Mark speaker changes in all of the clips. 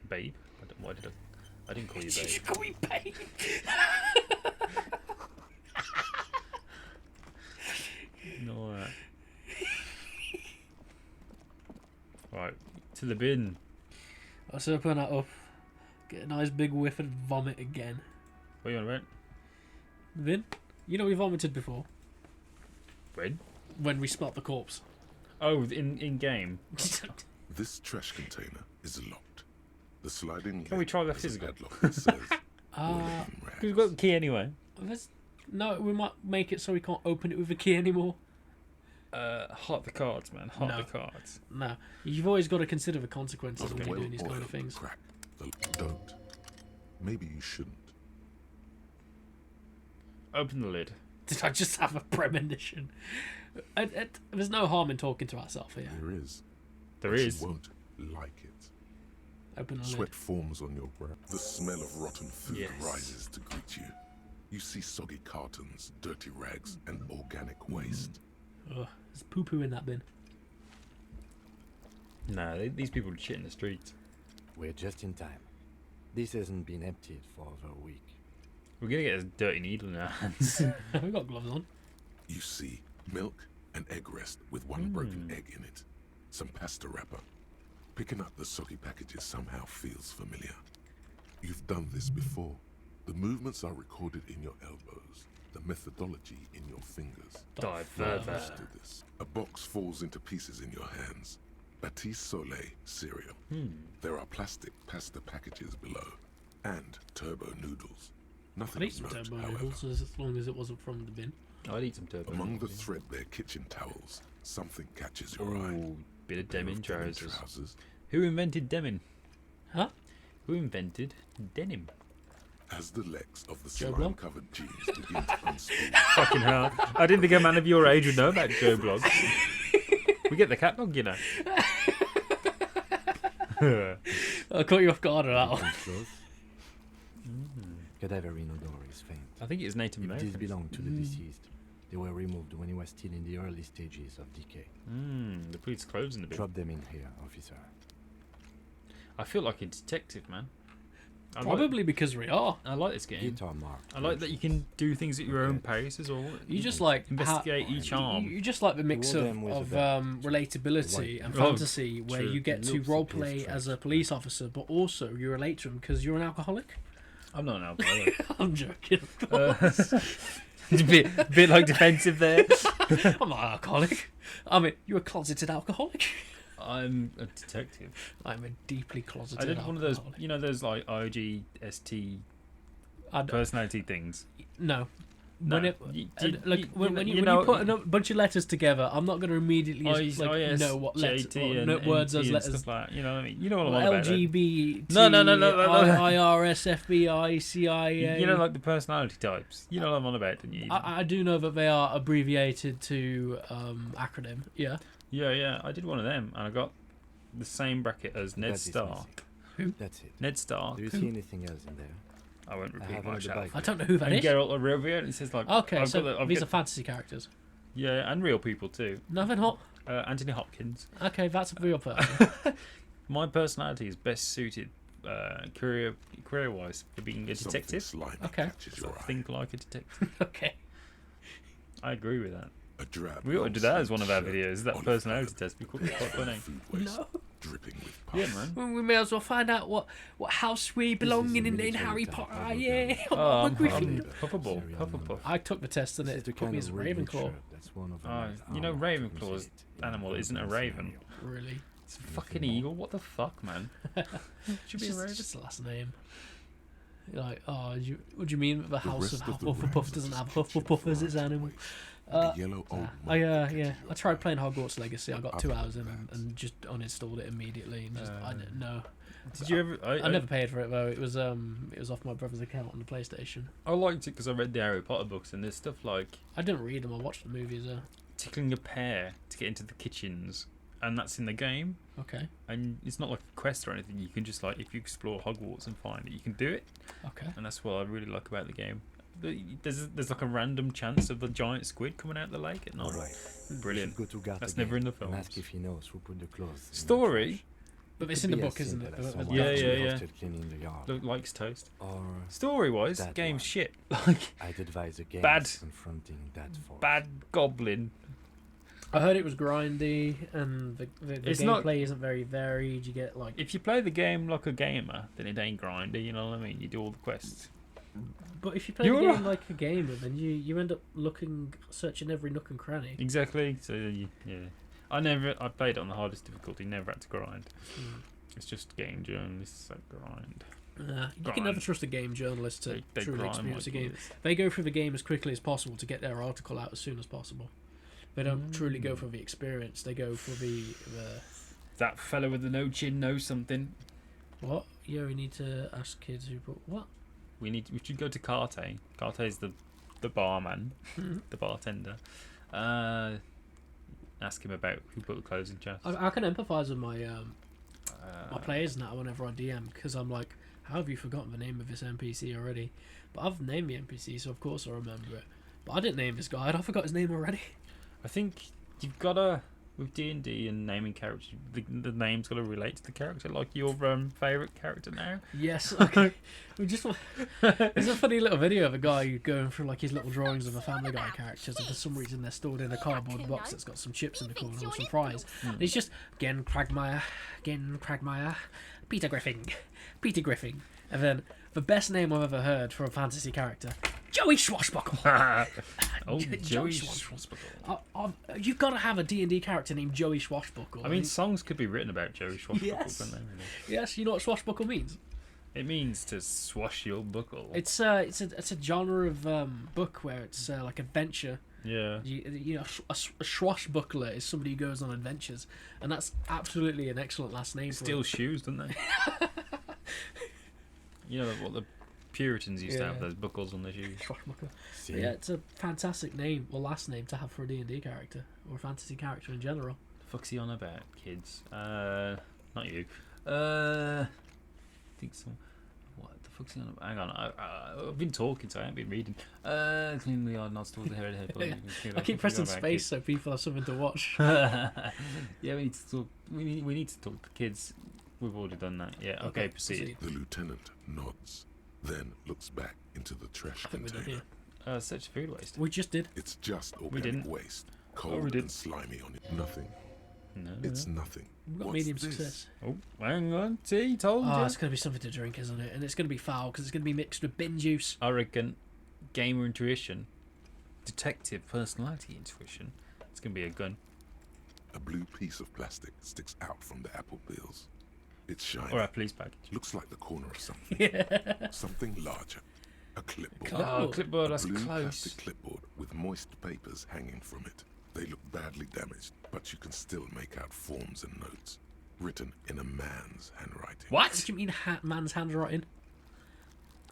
Speaker 1: Babe? Why did I didn't call you babe.
Speaker 2: You call me babe.
Speaker 1: No. Right, to the bin.
Speaker 2: Let's open that up. Get a nice big whiff and vomit again.
Speaker 1: What are you on about?
Speaker 2: Vin, you know we vomited before
Speaker 1: When
Speaker 2: we smelt the corpse.
Speaker 1: Oh, in game.
Speaker 3: This trash container is locked. The sliding
Speaker 1: Can we try the physical?
Speaker 3: padlock that says "Woolly Rags."
Speaker 1: We've got the key anyway.
Speaker 2: No, we might make it so we can't open it with a key anymore.
Speaker 1: Hot the cards, man. Hot
Speaker 2: No.
Speaker 1: the cards.
Speaker 2: No, you've always got to consider the consequences
Speaker 3: The
Speaker 2: when you're doing these kind
Speaker 3: well-oiled
Speaker 2: of things.
Speaker 3: crack. Don't. Maybe you shouldn't.
Speaker 1: Open the lid.
Speaker 2: Did I just have a premonition? There's no harm in talking to ourselves here.
Speaker 3: There is.
Speaker 1: There
Speaker 3: but
Speaker 1: is.
Speaker 3: You won't like it.
Speaker 2: Open the
Speaker 3: Sweat
Speaker 2: lid.
Speaker 3: forms on your brow. The smell of rotten food
Speaker 1: Yes.
Speaker 3: rises to greet you. You see soggy cartons, dirty rags, and organic waste.
Speaker 2: Ugh, there's poo-poo in that bin.
Speaker 1: Nah, these people shit in the streets.
Speaker 4: We're just in time. This hasn't been emptied for over a week.
Speaker 1: We're gonna get a dirty needle in our hands.
Speaker 2: We've got gloves on.
Speaker 3: You see milk and egg rest with one broken egg in it. Some pasta wrapper. Picking up the soggy packages somehow feels familiar. You've done this before. The movements are recorded in your elbows. The methodology in your fingers.
Speaker 1: Dive
Speaker 3: Now
Speaker 1: further.
Speaker 3: used to this. A box falls into pieces in your hands. Batiste Soleil cereal. There are plastic pasta packages below. And turbo noodles. Nothing
Speaker 2: I'd
Speaker 3: of
Speaker 2: eat some
Speaker 3: note,
Speaker 2: turbo
Speaker 3: however.
Speaker 2: noodles as long as it wasn't from the bin.
Speaker 1: I'd eat some turbo.
Speaker 3: Among the
Speaker 1: noodles.
Speaker 3: threadbare kitchen towels, something catches your eye.
Speaker 1: Ooh, bit of
Speaker 3: Pair
Speaker 1: denim
Speaker 3: of denim
Speaker 1: trousers. Who invented denim?
Speaker 2: Huh?
Speaker 1: Who invented denim?
Speaker 3: As the legs of the
Speaker 2: Joe
Speaker 3: slime-covered jeans begin to unspool,
Speaker 1: Fucking hell. I didn't think a man of your age would know about Joe Blog. We get the catalog, you know.
Speaker 2: I caught you off guard on that one.
Speaker 4: Close. Cadaverine odor is faint.
Speaker 1: I think it's Native
Speaker 4: If
Speaker 1: American.
Speaker 4: these belong to the deceased, they were removed when he was still in the early stages of decay.
Speaker 1: The police closing the bit.
Speaker 4: Drop them in here, officer.
Speaker 1: I feel like a detective, man.
Speaker 2: Probably because we are.
Speaker 1: I like this game.
Speaker 4: Guitar mark.
Speaker 1: I like that you can do things at your own pace as well.
Speaker 2: You just like
Speaker 1: investigate each arm.
Speaker 2: You just like the mix
Speaker 4: Roll
Speaker 2: of,
Speaker 4: them with
Speaker 2: of
Speaker 4: a bat.
Speaker 2: relatability and
Speaker 1: Oh,
Speaker 2: fantasy, where
Speaker 1: true.
Speaker 2: you get to
Speaker 4: Looks
Speaker 2: role
Speaker 4: appears
Speaker 2: play as
Speaker 4: strange.
Speaker 2: a police officer, but also you relate to him because you're an alcoholic.
Speaker 1: I'm not an alcoholic.
Speaker 2: I'm joking. Of course.
Speaker 1: It's a bit like defensive there.
Speaker 2: I'm not an alcoholic. I mean, you're a closeted alcoholic.
Speaker 1: I'm a detective.
Speaker 2: I'm a deeply closeted.
Speaker 1: I did one of those,
Speaker 2: alcoholic.
Speaker 1: you know, those like IGST
Speaker 2: I'd-
Speaker 1: personality things.
Speaker 2: No.
Speaker 1: No,
Speaker 2: When it,
Speaker 1: you-
Speaker 2: and,
Speaker 1: you-
Speaker 2: look,
Speaker 1: you-
Speaker 2: when
Speaker 1: you
Speaker 2: you
Speaker 1: know-
Speaker 2: put a bunch of letters together, I'm not going to immediately know what letters,
Speaker 1: JT
Speaker 2: what words
Speaker 1: NT
Speaker 2: as
Speaker 1: and
Speaker 2: letters.
Speaker 1: stuff like that. You know what I mean? You know what I'm on about.
Speaker 2: LGBT,
Speaker 1: No.
Speaker 2: IRS, FBI, CIA.
Speaker 1: You know, like the personality types. You know what I'm on about, don't you?
Speaker 2: I do know that they are abbreviated to acronym. Yeah.
Speaker 1: Yeah. I did one of them, and I got the same bracket as Ned
Speaker 4: That is
Speaker 1: Starr.
Speaker 4: missing. That's it.
Speaker 1: Ned Starr.
Speaker 4: Do you see anything else in there?
Speaker 1: I won't
Speaker 4: I
Speaker 1: repeat
Speaker 4: have another
Speaker 1: myself.
Speaker 4: bag.
Speaker 2: I don't know who that
Speaker 1: And
Speaker 2: is.
Speaker 1: Geralt of Rivia, and it says like.
Speaker 2: Okay,
Speaker 1: I've
Speaker 2: so
Speaker 1: got the- I've
Speaker 2: these
Speaker 1: got-
Speaker 2: are fantasy characters.
Speaker 1: Yeah, and real people too.
Speaker 2: No, they're not.
Speaker 1: Anthony Hopkins.
Speaker 2: Okay, that's a real person.
Speaker 1: My personality is best suited career-wise for being a
Speaker 3: something
Speaker 1: detective.
Speaker 3: slimy
Speaker 2: Okay.
Speaker 3: catches
Speaker 1: So
Speaker 3: your
Speaker 1: I
Speaker 3: eye.
Speaker 1: think like a detective.
Speaker 2: Okay.
Speaker 1: I agree with that.
Speaker 3: A drab,
Speaker 1: We ought to do that as one of our
Speaker 3: long-sleeved
Speaker 1: videos. That
Speaker 3: shirt,
Speaker 1: personality
Speaker 3: olive-coloured,
Speaker 1: test. We could be quite funny.
Speaker 3: food waste,
Speaker 2: No.
Speaker 3: dripping with
Speaker 1: Yeah,
Speaker 3: pus.
Speaker 1: man.
Speaker 2: Well, we may as well find out what house we belong
Speaker 4: is a
Speaker 2: in
Speaker 4: military
Speaker 2: Harry
Speaker 4: type
Speaker 2: Potter.
Speaker 4: of
Speaker 2: Yeah.
Speaker 4: organ.
Speaker 2: I'm a
Speaker 1: I'm
Speaker 2: Gryffindor.
Speaker 1: Puffable.
Speaker 4: Serial
Speaker 1: Pufflepuff.
Speaker 2: I took the test and
Speaker 4: This is the
Speaker 2: it put
Speaker 4: kind
Speaker 2: me
Speaker 4: of
Speaker 2: as a
Speaker 4: red
Speaker 2: Ravenclaw.
Speaker 4: shirt that's one of
Speaker 1: Oh,
Speaker 4: our
Speaker 1: you know
Speaker 4: armor to
Speaker 1: Ravenclaw's
Speaker 4: visit in
Speaker 1: animal
Speaker 4: an
Speaker 1: isn't a
Speaker 4: urban
Speaker 1: raven.
Speaker 4: scenario.
Speaker 2: Really?
Speaker 1: It's a fucking eagle. What the fuck, man? Should be a
Speaker 2: It's
Speaker 1: raven.
Speaker 2: just the last name. You're like, what do you mean that the house of
Speaker 3: rest of the
Speaker 2: Hufflepuff
Speaker 3: rooms
Speaker 2: doesn't
Speaker 3: of
Speaker 2: have
Speaker 3: this kitchen
Speaker 2: Hufflepuff as its
Speaker 3: variety
Speaker 2: animal?
Speaker 3: waste. The yellow old
Speaker 2: I
Speaker 3: mug
Speaker 2: yeah,
Speaker 3: catches
Speaker 2: I
Speaker 3: your
Speaker 2: tried
Speaker 3: eye.
Speaker 2: playing Hogwarts Legacy. I got 2
Speaker 3: Other
Speaker 2: hours in
Speaker 3: than that.
Speaker 2: and just uninstalled it immediately. And just I didn't know.
Speaker 1: Did you ever?
Speaker 2: I never paid for it though. It was off my brother's account on the PlayStation.
Speaker 1: I liked it because I read the Harry Potter books and there's stuff like
Speaker 2: I didn't read them. I watched the movies.
Speaker 1: tickling a pear to get into the kitchens, and that's in the game.
Speaker 2: Okay.
Speaker 1: And it's not like a quest or anything. You can just like if you explore Hogwarts and find it, you can do it,
Speaker 2: Okay.
Speaker 1: and that's what I really like about the game. There's like a random chance of the giant squid coming out of the lake at night.
Speaker 4: Alright.
Speaker 1: Brilliant.
Speaker 4: Go to Garth
Speaker 1: That's
Speaker 4: again
Speaker 1: never in the
Speaker 4: and
Speaker 1: films.
Speaker 4: ask if he knows who put the clothes. in the
Speaker 1: Story?
Speaker 4: trash.
Speaker 2: But
Speaker 4: It
Speaker 2: it's
Speaker 4: could
Speaker 2: in the
Speaker 4: be as
Speaker 2: book, isn't it?
Speaker 4: simple as
Speaker 2: The-
Speaker 4: someone
Speaker 1: Yeah,
Speaker 4: else
Speaker 1: yeah, yeah.
Speaker 4: roasted cleaning the yard.
Speaker 1: Look, likes toast.
Speaker 4: Or
Speaker 1: Story-wise,
Speaker 4: That
Speaker 1: game's
Speaker 4: one.
Speaker 1: shit. Like
Speaker 4: I'd advise against
Speaker 1: Bad.
Speaker 4: confronting that force.
Speaker 1: bad goblin.
Speaker 2: I heard it was grindy, and the
Speaker 1: It's
Speaker 2: gameplay
Speaker 1: not-
Speaker 2: isn't very varied. You get like,
Speaker 1: If you play the game like a gamer, then it ain't grindy. You know what I mean? You do all the quests.
Speaker 2: but if you play the game like a gamer, then you end up searching every nook and cranny.
Speaker 1: Exactly. So yeah, I played it on the hardest difficulty. Never had to grind. It's just game journalists that grind.
Speaker 2: You can never trust a game journalist to
Speaker 1: They
Speaker 2: truly
Speaker 1: grind
Speaker 2: experience a
Speaker 1: like
Speaker 2: game.
Speaker 1: this.
Speaker 2: They go through the game as quickly as possible to get their article out as soon as possible. They don't truly go for the experience. They go for the
Speaker 1: That fella with the no chin knows something.
Speaker 2: what? Yeah, we need to ask kids who put what?
Speaker 1: We should go to Carte. Carte's the barman,
Speaker 2: Mhm.
Speaker 1: the bartender. Ask him about who put the clothes in chests.
Speaker 2: I can empathise with my players now whenever I DM, because I'm like, how have you forgotten the name of this NPC already? But I've named the NPC, so of course I remember it. But I didn't name this guy, and I forgot his name already.
Speaker 1: I think you've gotta with D&D and naming characters. The name's gotta relate to the character. Like your favorite character now.
Speaker 2: Yes, okay. We just there's a funny little video of a guy going through like his little drawings of the Family Guy characters, and for some reason they're stored in a cardboard box that's got some chips in the corner or some fries. And it's just again Cragmire, Peter Griffin, and then the best name I've ever heard for a fantasy character, Joey Swashbuckle.
Speaker 1: Oh, Joey
Speaker 2: Swashbuckle. You've got to have a D&D character named Joey Swashbuckle.
Speaker 1: I mean, songs could be written about Joey Swashbuckle,
Speaker 2: Yes.
Speaker 1: couldn't they? Really?
Speaker 2: yes, you know what swashbuckle means?
Speaker 1: It means to swash your buckle.
Speaker 2: It's a genre of book where it's like adventure.
Speaker 1: Yeah.
Speaker 2: You know, a swashbuckler is somebody who goes on adventures, and that's absolutely an excellent last name.
Speaker 1: Steal
Speaker 2: for
Speaker 1: shoes, don't they? You know what the Puritans used to have,
Speaker 2: Yeah.
Speaker 1: those buckles on their shoes.
Speaker 2: Swashbuckler.
Speaker 4: See?
Speaker 2: Yeah, it's a fantastic name or last name to have for a D&D character or a fantasy character in general.
Speaker 1: The fuck's he on about, kids? Not you. I think so. What the fuck's he on about? Hang on, I've been talking, so I haven't been reading. Clean the yard, not towards the head.
Speaker 2: I keep pressing space so people have something to watch.
Speaker 1: Yeah, we need to talk. We need to talk to kids. We've already done that. Yeah. Okay, proceed.
Speaker 3: The lieutenant nods, then looks back into the trash
Speaker 2: I think we did,
Speaker 3: container.
Speaker 2: yeah.
Speaker 1: Such food waste.
Speaker 2: We just did.
Speaker 3: It's just
Speaker 1: We
Speaker 3: organic
Speaker 1: didn't.
Speaker 3: waste,
Speaker 1: we
Speaker 3: cold
Speaker 1: didn't.
Speaker 3: and slimy on it. Nothing.
Speaker 1: No.
Speaker 3: It's nothing.
Speaker 2: We've got
Speaker 3: What's
Speaker 2: medium
Speaker 3: this?
Speaker 2: success.
Speaker 1: Oh, hang on. See, told
Speaker 2: Oh,
Speaker 1: you.
Speaker 2: it's going to be something to drink, isn't it? And it's going to be foul because it's going to be mixed with bin juice.
Speaker 1: I reckon gamer intuition, detective personality intuition. It's gonna be a gun
Speaker 3: A blue piece of plastic sticks out from the apple peels. It's shiny.
Speaker 1: or a police package.
Speaker 3: Looks like the corner of something.
Speaker 2: Yeah.
Speaker 3: Something larger. A clipboard.
Speaker 1: Oh,
Speaker 2: Clipboard.
Speaker 1: clipboard.
Speaker 3: A
Speaker 1: That's
Speaker 3: blue
Speaker 1: close.
Speaker 3: plastic clipboard with moist papers hanging from it. They look badly damaged, but you can still make out forms and notes, written in a man's handwriting.
Speaker 2: What
Speaker 1: What?
Speaker 2: do you mean man's handwriting?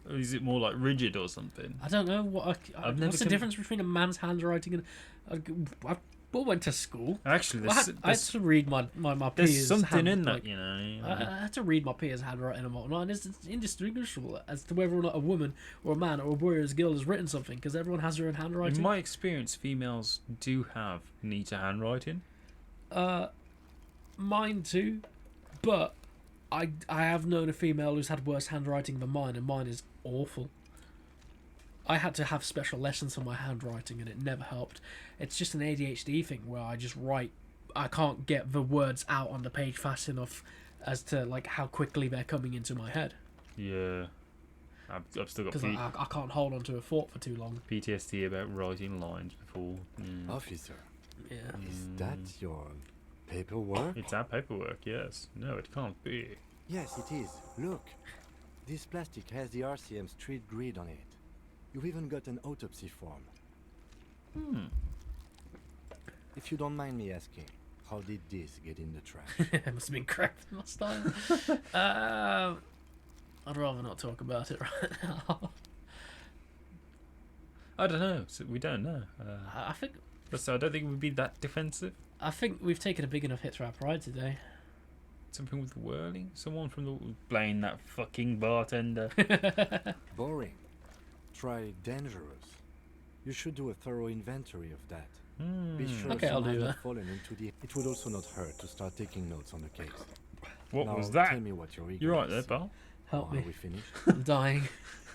Speaker 1: Or is it more like rigid or something?
Speaker 2: I don't know.
Speaker 1: I've never
Speaker 2: what's the
Speaker 1: come-
Speaker 2: difference between a man's handwriting and... I went to school.
Speaker 1: Actually,
Speaker 2: I
Speaker 1: there's,
Speaker 2: had, I had to read my
Speaker 1: there's
Speaker 2: peers'
Speaker 1: something in that,
Speaker 2: like,
Speaker 1: you know.
Speaker 2: I had to read my peers' handwriting and whatnot, and it's indistinguishable as to whether or not a woman or a man or a boy or a girl has written something, because everyone has their own handwriting.
Speaker 1: In my experience, females do have neater handwriting.
Speaker 2: Mine too, but I have known a female who's had worse handwriting than mine, and mine is awful. I had to have special lessons for my handwriting, and it never helped. It's just an ADHD thing where I just write. I can't get the words out on the page fast enough as to like how quickly they're coming into my head,
Speaker 1: Yeah. I've still got
Speaker 2: because I can't hold on to a thought for too long.
Speaker 1: PTSD about writing lines before.
Speaker 4: Officer,
Speaker 2: Yeah.
Speaker 4: is that your paperwork?
Speaker 1: It's our paperwork, yes. No, it can't be.
Speaker 4: Yes, it is. Look. This plastic has the RCM street grid on it. You've even got an autopsy form. If you don't mind me asking, how did this get in the trash?
Speaker 2: It must have been cracked in my style. I'd rather not talk about it right now.
Speaker 1: I don't know. So we don't know.
Speaker 2: I think
Speaker 1: So I don't think we'd be that defensive.
Speaker 2: we've taken a big enough hit to our pride today.
Speaker 1: Something with whirling. Someone from the blame that fucking bartender.
Speaker 4: Boring. Try dangerous. You should do a thorough inventory of that.
Speaker 1: Hmm.
Speaker 4: Be sure
Speaker 2: Okay, I'll
Speaker 4: some
Speaker 2: do
Speaker 4: have not
Speaker 2: that.
Speaker 4: fallen into the. It would also not hurt to start taking notes on the case.
Speaker 1: What
Speaker 4: Now,
Speaker 1: was that?
Speaker 4: Tell me what you're eager
Speaker 1: You're right
Speaker 4: to
Speaker 1: there,
Speaker 4: see.
Speaker 1: pal.
Speaker 2: Help
Speaker 4: Are
Speaker 2: me.
Speaker 4: we finished?
Speaker 2: I'm dying.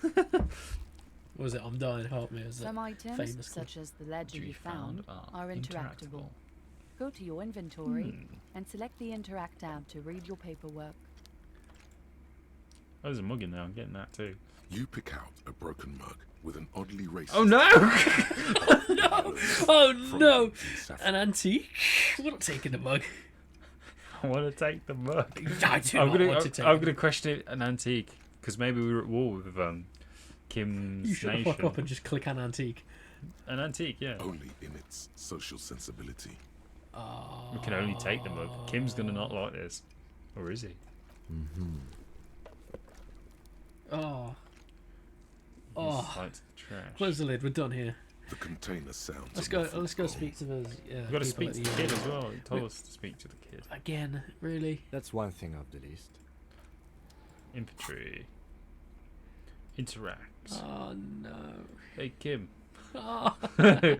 Speaker 2: What was it? I'm dying. Help me. Is it?
Speaker 5: Some items,
Speaker 2: famously.
Speaker 5: such as the ledger
Speaker 1: Ledger
Speaker 5: you found, are interactable.
Speaker 1: interactable.
Speaker 5: Go to your inventory
Speaker 1: Hmm.
Speaker 5: and select the Interact tab to read your paperwork.
Speaker 1: Oh, there's a mug in there. I'm getting that too.
Speaker 3: You pick out a broken mug with an oddly racist.
Speaker 1: Oh no!
Speaker 2: No! Oh
Speaker 3: from
Speaker 2: no!
Speaker 3: Captain Saffron.
Speaker 2: An antique? We're not taking the mug.
Speaker 1: I want to take the mug.
Speaker 2: I do
Speaker 1: I'm
Speaker 2: not
Speaker 1: gonna,
Speaker 2: want to take
Speaker 1: I'm
Speaker 2: it.
Speaker 1: gonna question it, an antique because maybe we were at war with Kim's
Speaker 2: You should
Speaker 1: nation.
Speaker 2: fuck up and just click an antique.
Speaker 1: An antique, yeah.
Speaker 3: Only in its social sensibility.
Speaker 1: We can only take the mug. Kim's gonna not like this, or is he?
Speaker 2: Oh.
Speaker 1: He
Speaker 2: Oh.
Speaker 1: just likes the trash.
Speaker 2: Close the lid. We're done here.
Speaker 3: The container sounds.
Speaker 2: Let's
Speaker 3: a
Speaker 2: go.
Speaker 3: muffled
Speaker 2: Let's go
Speaker 3: groan.
Speaker 2: speak to those. Yeah.
Speaker 1: We've got to
Speaker 2: people
Speaker 1: speak
Speaker 2: at
Speaker 1: to the kid
Speaker 2: inn.
Speaker 1: as well. He told us to speak to the kid.
Speaker 2: Again, really?
Speaker 4: That's one thing off the list.
Speaker 1: Infantry. Interacts.
Speaker 2: Oh no.
Speaker 1: Hey Kim.
Speaker 2: Oh.